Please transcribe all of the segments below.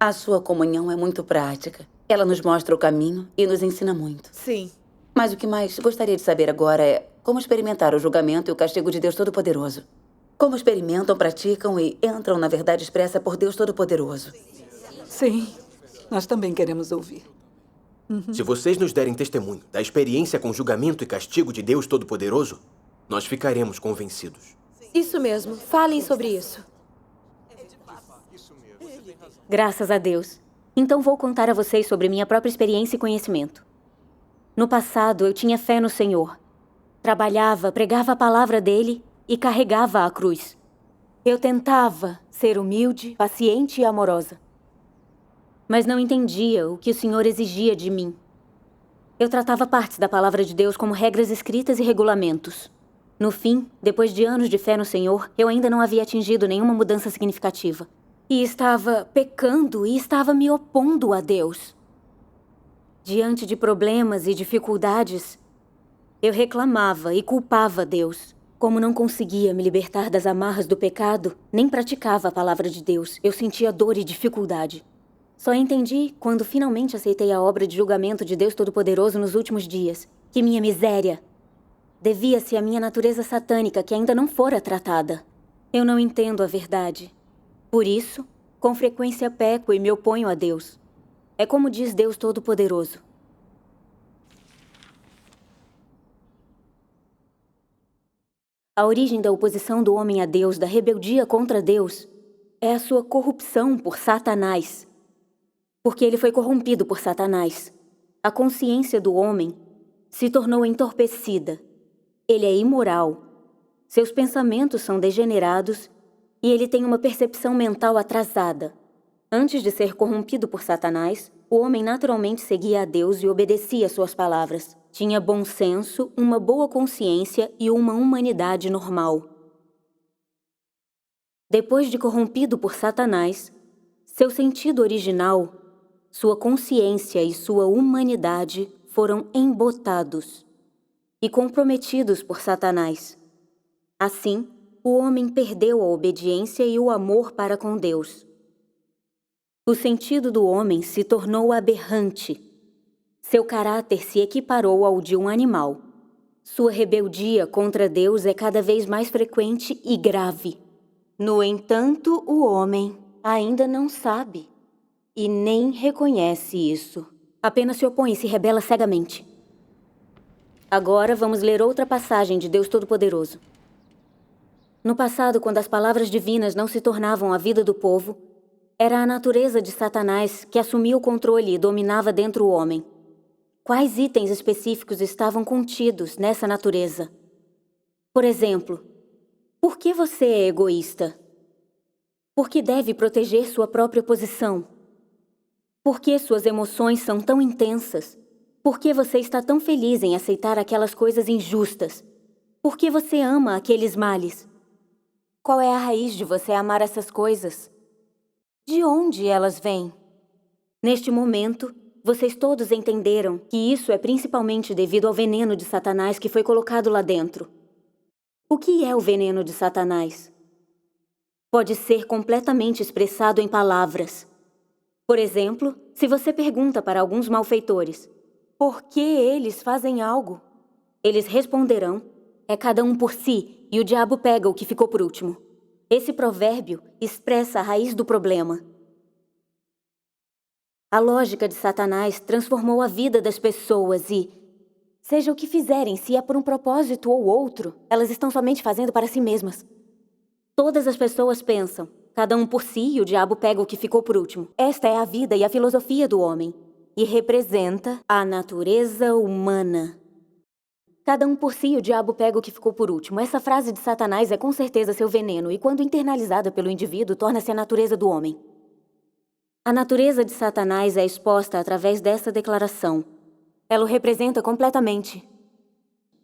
A sua comunhão é muito prática. Ela nos mostra o caminho e nos ensina muito. Sim. Mas o que mais gostaria de saber agora é como experimentar o julgamento e o castigo de Deus Todo-Poderoso. Como experimentam, praticam e entram na verdade expressa por Deus Todo-Poderoso. Sim, nós também queremos ouvir. Se vocês nos derem testemunho da experiência com julgamento e castigo de Deus Todo-Poderoso, nós ficaremos convencidos. Isso mesmo. Falem sobre isso. Graças a Deus. Então vou contar a vocês sobre minha própria experiência e conhecimento. No passado, eu tinha fé no Senhor. Trabalhava, pregava a palavra dele e carregava a cruz. Eu tentava ser humilde, paciente e amorosa. Mas não entendia o que o Senhor exigia de mim. Eu tratava partes da palavra de Deus como regras escritas e regulamentos. No fim, depois de anos de fé no Senhor, eu ainda não havia atingido nenhuma mudança significativa. E estava pecando e estava me opondo a Deus. Diante de problemas e dificuldades, eu reclamava e culpava Deus. Como não conseguia me libertar das amarras do pecado, nem praticava a palavra de Deus, eu sentia dor e dificuldade. Só entendi quando finalmente aceitei a obra de julgamento de Deus Todo-Poderoso nos últimos dias, que minha miséria devia-se à minha natureza satânica que ainda não fora tratada. Eu não entendo a verdade. Por isso, com frequência peco e me oponho a Deus. É como diz Deus Todo-Poderoso. A origem da oposição do homem a Deus, da rebeldia contra Deus, é a sua corrupção por Satanás. Porque ele foi corrompido por Satanás. A consciência do homem se tornou entorpecida. Ele é imoral. Seus pensamentos são degenerados e ele tem uma percepção mental atrasada. Antes de ser corrompido por Satanás, o homem naturalmente seguia a Deus e obedecia suas palavras. Tinha bom senso, uma boa consciência e uma humanidade normal. Depois de corrompido por Satanás, seu sentido original, sua consciência e sua humanidade foram embotados e comprometidos por Satanás. Assim, o homem perdeu a obediência e o amor para com Deus. O sentido do homem se tornou aberrante. Seu caráter se equiparou ao de um animal. Sua rebeldia contra Deus é cada vez mais frequente e grave. No entanto, o homem ainda não sabe e nem reconhece isso. Apenas se opõe e se rebela cegamente. Agora vamos ler outra passagem de Deus Todo-Poderoso. No passado, quando as palavras divinas não se tornavam a vida do povo, era a natureza de Satanás que assumia o controle e dominava dentro o homem. Quais itens específicos estavam contidos nessa natureza? Por exemplo, por que você é egoísta? Por que deve proteger sua própria posição? Por que suas emoções são tão intensas? Por que você está tão feliz em aceitar aquelas coisas injustas? Por que você ama aqueles males? Qual é a raiz de você amar essas coisas? De onde elas vêm? Neste momento, vocês todos entenderam que isso é principalmente devido ao veneno de Satanás que foi colocado lá dentro. O que é o veneno de Satanás? Pode ser completamente expressado em palavras. Por exemplo, se você pergunta para alguns malfeitores, por que eles fazem algo? Eles responderão, é cada um por si, e o diabo pega o que ficou por último. Esse provérbio expressa a raiz do problema. A lógica de Satanás transformou a vida das pessoas e, seja o que fizerem, se é por um propósito ou outro, elas estão somente fazendo para si mesmas. Todas as pessoas pensam, cada um por si e o diabo pega o que ficou por último. Esta é a vida e a filosofia do homem, e representa a natureza humana. Cada um por si e o diabo pega o que ficou por último. Essa frase de Satanás é com certeza seu veneno e, quando internalizada pelo indivíduo, torna-se a natureza do homem. A natureza de Satanás é exposta através dessa declaração. Ela o representa completamente.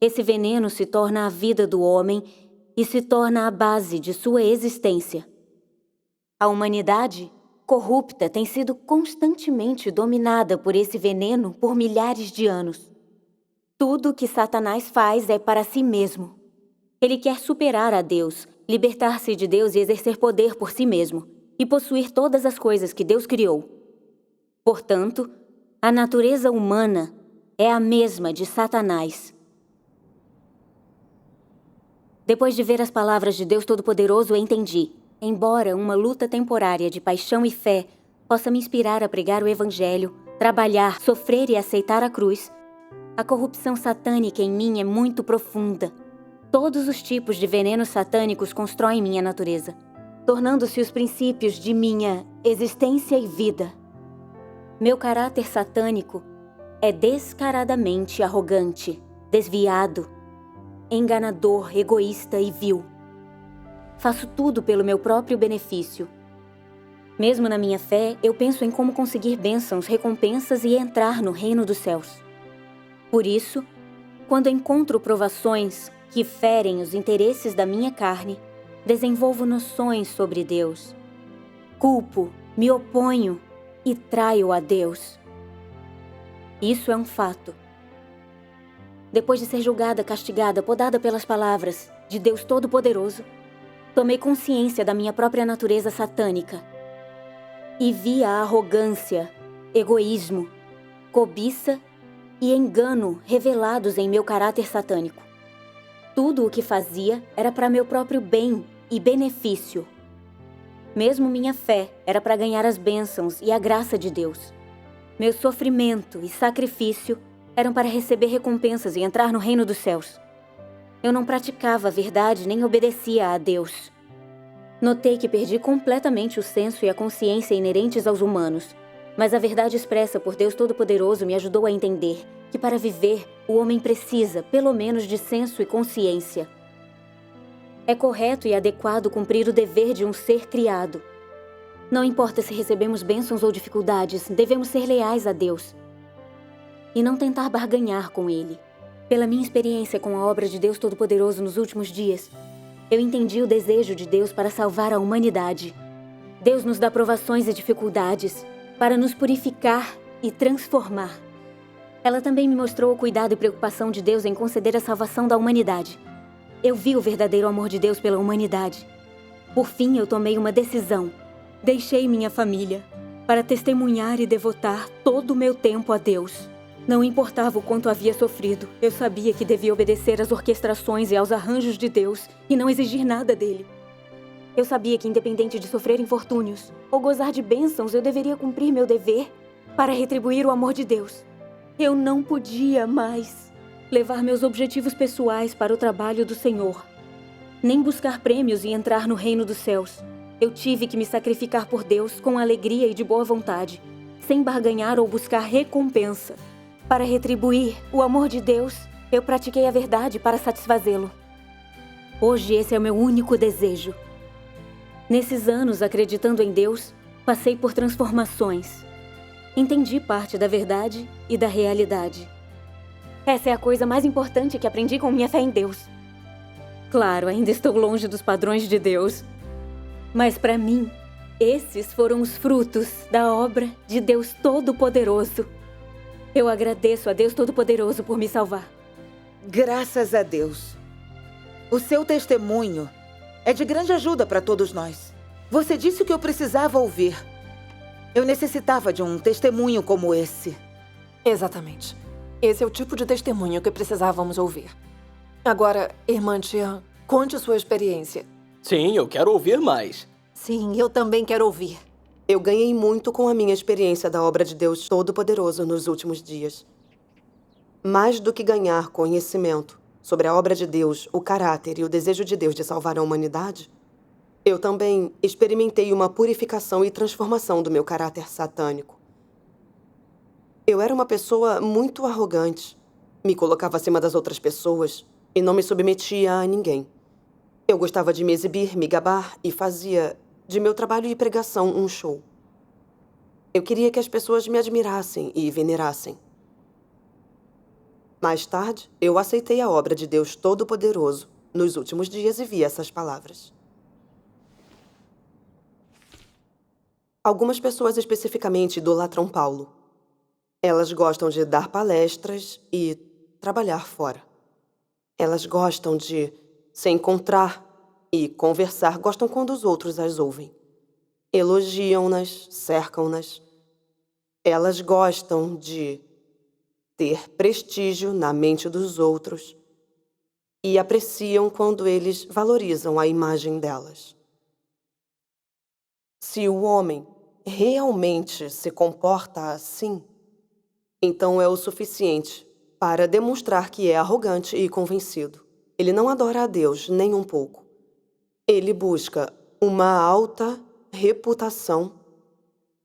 Esse veneno se torna a vida do homem e se torna a base de sua existência. A humanidade, corrupta, tem sido constantemente dominada por esse veneno por milhares de anos. Tudo o que Satanás faz é para si mesmo. Ele quer superar a Deus, libertar-se de Deus e exercer poder por si mesmo. e possuir todas as coisas que Deus criou. Portanto, a natureza humana é a mesma de Satanás. Depois de ver as palavras de Deus Todo-Poderoso, entendi. Embora uma luta temporária de paixão e fé possa me inspirar a pregar o Evangelho, trabalhar, sofrer e aceitar a cruz, a corrupção satânica em mim é muito profunda. Todos os tipos de venenos satânicos constroem minha natureza, tornando-se os princípios de minha existência e vida. Meu caráter satânico é descaradamente arrogante, desviado, enganador, egoísta e vil. Faço tudo pelo meu próprio benefício. Mesmo na minha fé, eu penso em como conseguir bênçãos, recompensas e entrar no reino dos céus. Por isso, quando encontro provações que ferem os interesses da minha carne, desenvolvo noções sobre Deus. Culpo, me oponho e traio a Deus. Isso é um fato. Depois de ser julgada, castigada, podada pelas palavras de Deus Todo-Poderoso, tomei consciência da minha própria natureza satânica e vi a arrogância, egoísmo, cobiça e engano revelados em meu caráter satânico. Tudo o que fazia era para meu próprio bem e benefício. Mesmo minha fé era para ganhar as bênçãos e a graça de Deus. Meu sofrimento e sacrifício eram para receber recompensas e entrar no reino dos céus. Eu não praticava a verdade nem obedecia a Deus. Notei que perdi completamente o senso e a consciência inerentes aos humanos, mas a verdade expressa por Deus Todo-Poderoso me ajudou a entender que para viver, o homem precisa, pelo menos, de senso e consciência. É correto e adequado cumprir o dever de um ser criado. Não importa se recebemos bênçãos ou dificuldades, devemos ser leais a Deus e não tentar barganhar com Ele. Pela minha experiência com a obra de Deus Todo-Poderoso nos últimos dias, eu entendi o desejo de Deus para salvar a humanidade. Deus nos dá provações e dificuldades para nos purificar e transformar. Ela também me mostrou o cuidado e preocupação de Deus em conceder a salvação da humanidade. Eu vi o verdadeiro amor de Deus pela humanidade. Por fim, eu tomei uma decisão. Deixei minha família para testemunhar e devotar todo o meu tempo a Deus. Não importava o quanto havia sofrido, eu sabia que devia obedecer às orquestrações e aos arranjos de Deus e não exigir nada dele. Eu sabia que, independente de sofrer infortúnios ou gozar de bênçãos, eu deveria cumprir meu dever para retribuir o amor de Deus. Eu não podia mais levar meus objetivos pessoais para o trabalho do Senhor, nem buscar prêmios e entrar no reino dos céus. Eu tive que me sacrificar por Deus com alegria e de boa vontade, sem barganhar ou buscar recompensa. Para retribuir o amor de Deus, eu pratiquei a verdade para satisfazê-lo. Hoje esse é o meu único desejo. Nesses anos, acreditando em Deus, passei por transformações. Entendi parte da verdade e da realidade. Essa é a coisa mais importante que aprendi com minha fé em Deus. Claro, ainda estou longe dos padrões de Deus. Mas para mim, esses foram os frutos da obra de Deus Todo-Poderoso. Eu agradeço a Deus Todo-Poderoso por me salvar. Graças a Deus. O seu testemunho é de grande ajuda para todos nós. Você disse o que eu precisava ouvir. Eu necessitava de um testemunho como esse. Exatamente. Esse é o tipo de testemunho que precisávamos ouvir. Agora, irmã Tia, conte sua experiência. Sim, eu quero ouvir mais. Sim, eu também quero ouvir. Eu ganhei muito com a minha experiência da obra de Deus Todo-Poderoso nos últimos dias. Mais do que ganhar conhecimento sobre a obra de Deus, o caráter e o desejo de Deus de salvar a humanidade, eu também experimentei uma purificação e transformação do meu caráter satânico. Eu era uma pessoa muito arrogante, me colocava acima das outras pessoas e não me submetia a ninguém. Eu gostava de me exibir, me gabar e fazia de meu trabalho e pregação um show. Eu queria que as pessoas me admirassem e venerassem. Mais tarde, eu aceitei a obra de Deus Todo-Poderoso nos últimos dias e vi essas palavras. Algumas pessoas especificamente idolatram Paulo. Elas gostam de dar palestras e trabalhar fora. Elas gostam de se encontrar e conversar, gostam quando os outros as ouvem. elogiam-nas, cercam-nas. Elas gostam de ter prestígio na mente dos outros e apreciam quando eles valorizam a imagem delas. Se o homem realmente se comporta assim, então é o suficiente para demonstrar que é arrogante e convencido. Ele não adora a Deus nem um pouco. Ele busca uma alta reputação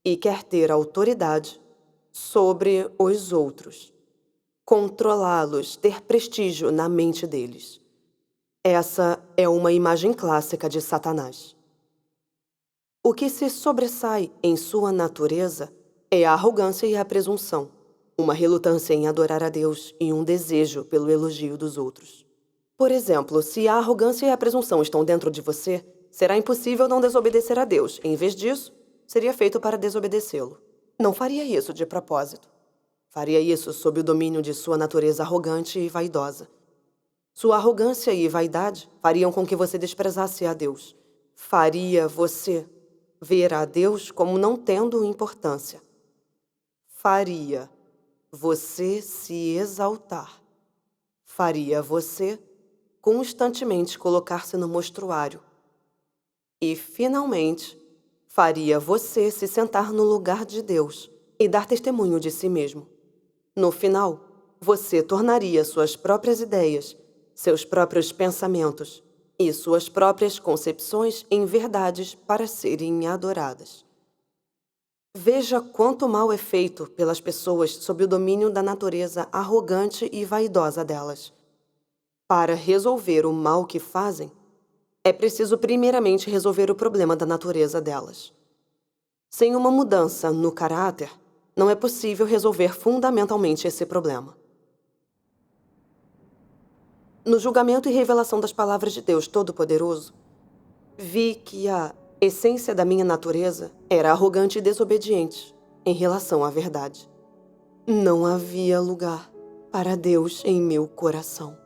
e quer ter autoridade sobre os outros, controlá-los, ter prestígio na mente deles. Essa é uma imagem clássica de Satanás. O que se sobressai em sua natureza é a arrogância e a presunção, uma relutância em adorar a Deus e um desejo pelo elogio dos outros. Por exemplo, se a arrogância e a presunção estão dentro de você, será impossível não desobedecer a Deus. Em vez disso, seria feito para desobedecê-lo. Não faria isso de propósito. Faria isso sob o domínio de sua natureza arrogante e vaidosa. Sua arrogância e vaidade fariam com que você desprezasse a Deus. Faria você ver a Deus como não tendo importância. Faria você se exaltar. Faria você constantemente colocar-se no mostruário. E, finalmente, faria você se sentar no lugar de Deus e dar testemunho de si mesmo. No final, você tornaria suas próprias ideias, seus próprios pensamentos e suas próprias concepções em verdades para serem adoradas. Veja quanto mal é feito pelas pessoas sob o domínio da natureza arrogante e vaidosa delas. Para resolver o mal que fazem, é preciso primeiramente resolver o problema da natureza delas. Sem uma mudança no caráter, não é possível resolver fundamentalmente esse problema. No julgamento e revelação das palavras de Deus Todo-Poderoso, vi que a essência da minha natureza era arrogante e desobediente em relação à verdade. Não havia lugar para Deus em meu coração.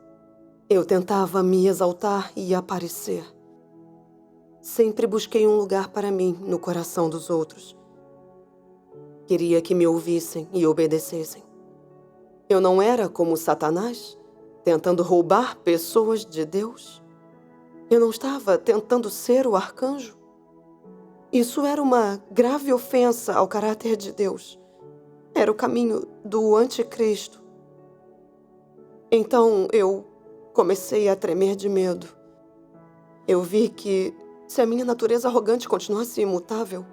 Eu tentava me exaltar e aparecer. Sempre busquei um lugar para mim no coração dos outros. Queria que me ouvissem e obedecessem. Eu não era como Satanás, tentando roubar pessoas de Deus. Eu não estava tentando ser o arcanjo. Isso era uma grave ofensa ao caráter de Deus. Era o caminho do anticristo. Então eu comecei a tremer de medo. Eu vi que, se a minha natureza arrogante continuasse imutável,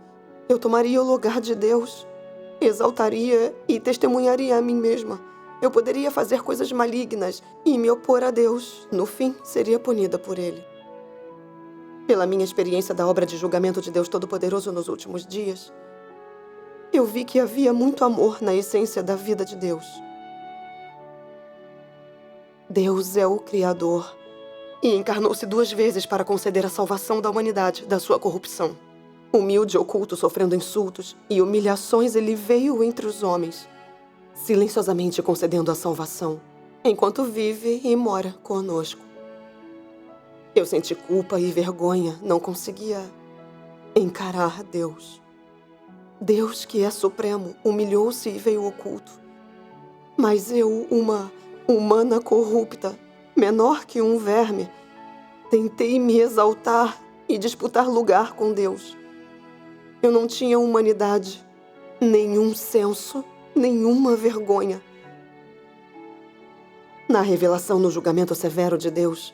eu tomaria o lugar de Deus, exaltaria e testemunharia a mim mesma. Eu poderia fazer coisas malignas e me opor a Deus. No fim, seria punida por Ele. Pela minha experiência da obra de julgamento de Deus Todo-Poderoso nos últimos dias, eu vi que havia muito amor na essência da vida de Deus. Deus é o Criador e encarnou-se 2 vezes para conceder a salvação da humanidade da sua corrupção. Humilde, oculto, sofrendo insultos e humilhações, ele veio entre os homens, silenciosamente concedendo a salvação, enquanto vive e mora conosco. Eu senti culpa e vergonha, não conseguia encarar Deus. Deus, que é supremo, humilhou-se e veio oculto. Mas eu, uma humana corrupta, menor que um verme, tentei me exaltar e disputar lugar com Deus. Eu não tinha humanidade, nenhum senso, nenhuma vergonha. Na revelação no julgamento severo de Deus,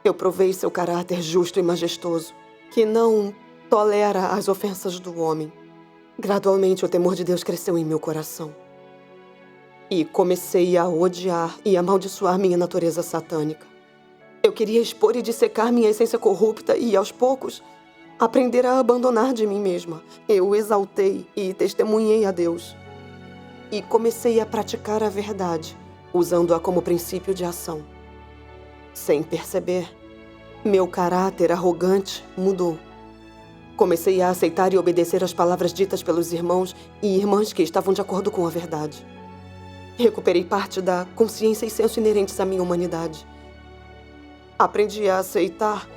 eu provei seu caráter justo e majestoso, que não tolera as ofensas do homem. Gradualmente, o temor de Deus cresceu em meu coração. E comecei a odiar e amaldiçoar minha natureza satânica. Eu queria expor e dissecar minha essência corrupta e, aos poucos, aprender a abandonar de mim mesma. Eu exaltei e testemunhei a Deus. E comecei a praticar a verdade, usando-a como princípio de ação. Sem perceber, meu caráter arrogante mudou. Comecei a aceitar e obedecer às palavras ditas pelos irmãos e irmãs que estavam de acordo com a verdade. Recuperei parte da consciência e senso inerentes à minha humanidade. Aprendi a aceitar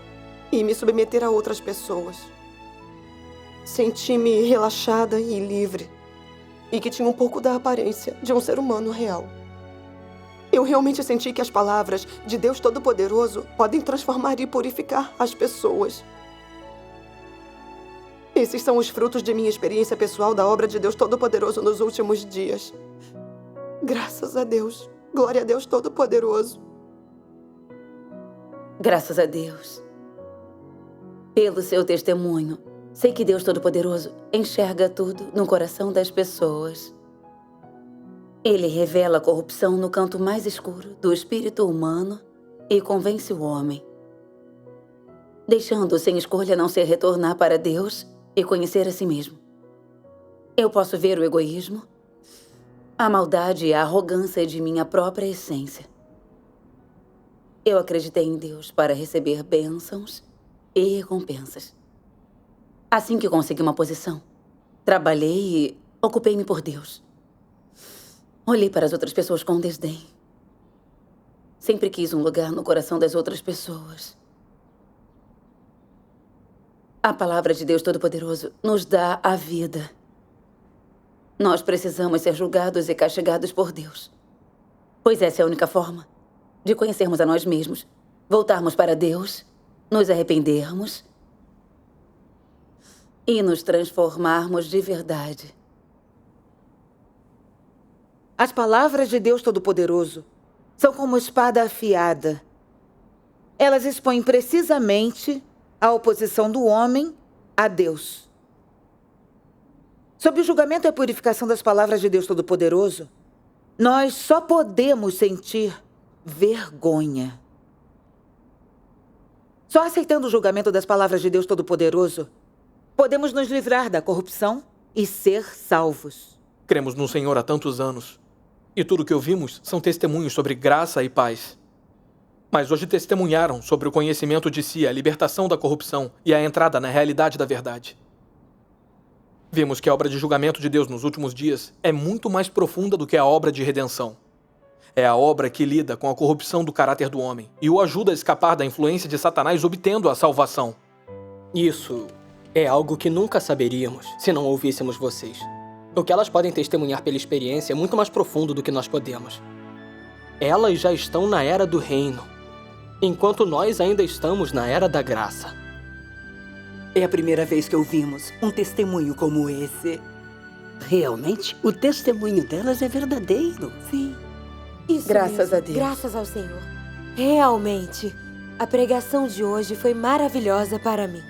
e me submeter a outras pessoas. senti-me relaxada e livre, e que tinha um pouco da aparência de um ser humano real. Eu realmente senti que as palavras de Deus Todo-Poderoso podem transformar e purificar as pessoas. Esses são os frutos de minha experiência pessoal da obra de Deus Todo-Poderoso nos últimos dias. Graças a Deus. Glória a Deus Todo-Poderoso. Graças a Deus. Pelo seu testemunho, sei que Deus Todo-Poderoso enxerga tudo no coração das pessoas. Ele revela a corrupção no canto mais escuro do espírito humano e convence o homem, deixando sem escolha não ser retornar para Deus e conhecer a si mesmo. Eu posso ver o egoísmo, a maldade e a arrogância de minha própria essência. Eu acreditei em Deus para receber bênçãos e recompensas. Assim que consegui uma posição, trabalhei e ocupei-me por Deus. Olhei para as outras pessoas com desdém. Sempre quis um lugar no coração das outras pessoas. A palavra de Deus Todo-Poderoso nos dá a vida. Nós precisamos ser julgados e castigados por Deus, pois essa é a única forma de conhecermos a nós mesmos, voltarmos para Deus, nos arrependermos e nos transformarmos de verdade. As palavras de Deus Todo-Poderoso são como espada afiada. Elas expõem precisamente a oposição do homem a Deus. Sob o julgamento e a purificação das palavras de Deus Todo-Poderoso, nós só podemos sentir vergonha. Só aceitando o julgamento das palavras de Deus Todo-Poderoso, podemos nos livrar da corrupção e ser salvos. Cremos no Senhor há tantos anos. E tudo o que ouvimos são testemunhos sobre graça e paz. Mas hoje testemunharam sobre o conhecimento de si, a libertação da corrupção e a entrada na realidade da verdade. Vimos que a obra de julgamento de Deus nos últimos dias é muito mais profunda do que a obra de redenção. É a obra que lida com a corrupção do caráter do homem e o ajuda a escapar da influência de Satanás, obtendo a salvação. Isso é algo que nunca saberíamos se não ouvíssemos vocês. O que elas podem testemunhar pela experiência é muito mais profundo do que nós podemos. Elas já estão na era do reino, enquanto nós ainda estamos na era da graça. É a primeira vez que ouvimos um testemunho como esse. Realmente, o testemunho delas é verdadeiro. Sim. Isso Graças mesmo. a Deus. Graças ao Senhor. Realmente, a pregação de hoje foi maravilhosa para mim.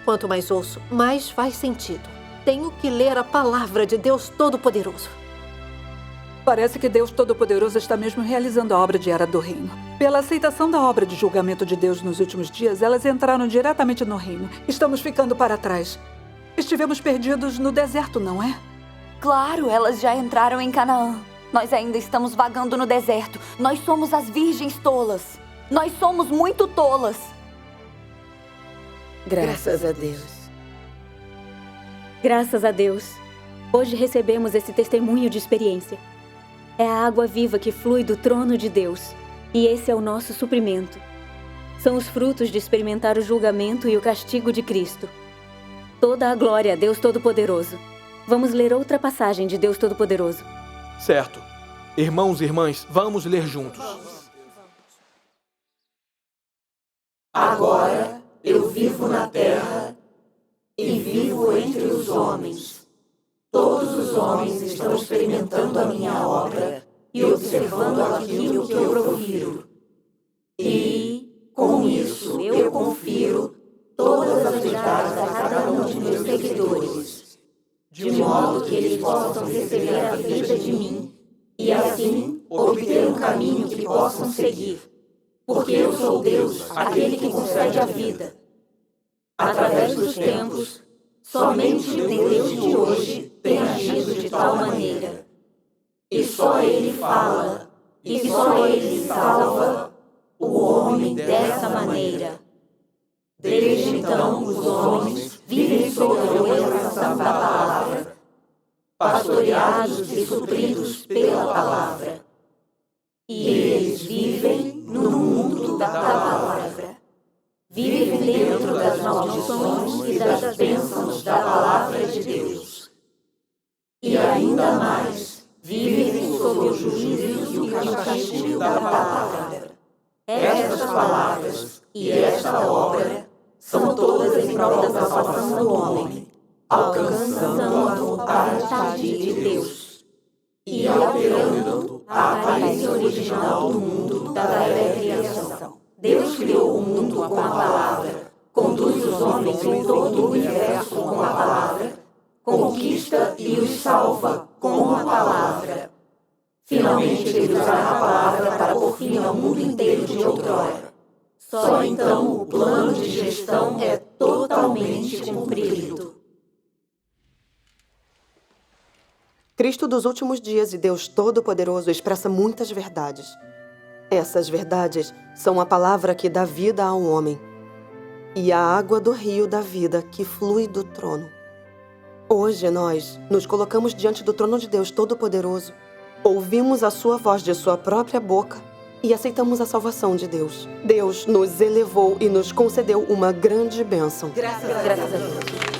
Quanto mais ouço, mais faz sentido. Tenho que ler a palavra de Deus Todo-Poderoso. Parece que Deus Todo-Poderoso está mesmo realizando a obra de Era do Reino. Pela aceitação da obra de julgamento de Deus nos últimos dias, elas entraram diretamente no reino. Estamos ficando para trás. Estivemos perdidos no deserto, não é? Claro, elas já entraram em Canaã. Nós ainda estamos vagando no deserto. Nós somos as virgens tolas. Nós somos muito tolas. Graças a Deus. Graças a Deus, hoje recebemos esse testemunho de experiência. É a água viva que flui do trono de Deus, e esse é o nosso suprimento. São os frutos de experimentar o julgamento e o castigo de Cristo. Toda a glória a Deus Todo-Poderoso. Vamos ler outra passagem de Deus Todo-Poderoso. Certo. Irmãos e irmãs, vamos ler juntos. Agora eu vivo na terra e vivo entre os homens. Todos os homens estão experimentando a minha obra e observando aquilo que eu profiro. E, com isso, eu confiro todas as verdades a cada um de meus seguidores, de modo que eles possam receber a vida de mim e, assim, obter um caminho que possam seguir. Porque eu sou Deus, aquele que concede a vida. Através dos tempos, somente o Deus de hoje tem agido de tal maneira. E só Ele fala, e só Ele salva o homem dessa maneira. Desde então, os homens vivem sob a orientação da palavra, pastoreados e supridos pela palavra. E eles vivem no mundo da palavra. Vive dentro das maldições e das bênçãos da palavra de Deus. E ainda mais, vive sob o juízo e o castigo da palavra. Estas palavras e esta obra são todas em prol da salvação do homem, alcançando a vontade de Deus e alterando a aparência original do mundo da criação. Deus criou o mundo com a palavra, conduz os homens em todo o universo com a palavra, conquista e os salva com a palavra. Finalmente ele usará a palavra para pôr fim ao mundo inteiro de outrora. Só então o plano de gestão é totalmente cumprido. Cristo dos últimos dias e Deus Todo-Poderoso expressa muitas verdades. Essas verdades são a palavra que dá vida ao homem e a água do rio da vida que flui do trono. Hoje nós nos colocamos diante do trono de Deus Todo-Poderoso, ouvimos a sua voz de sua própria boca e aceitamos a salvação de Deus. Deus nos elevou e nos concedeu uma grande bênção. Graças a Deus.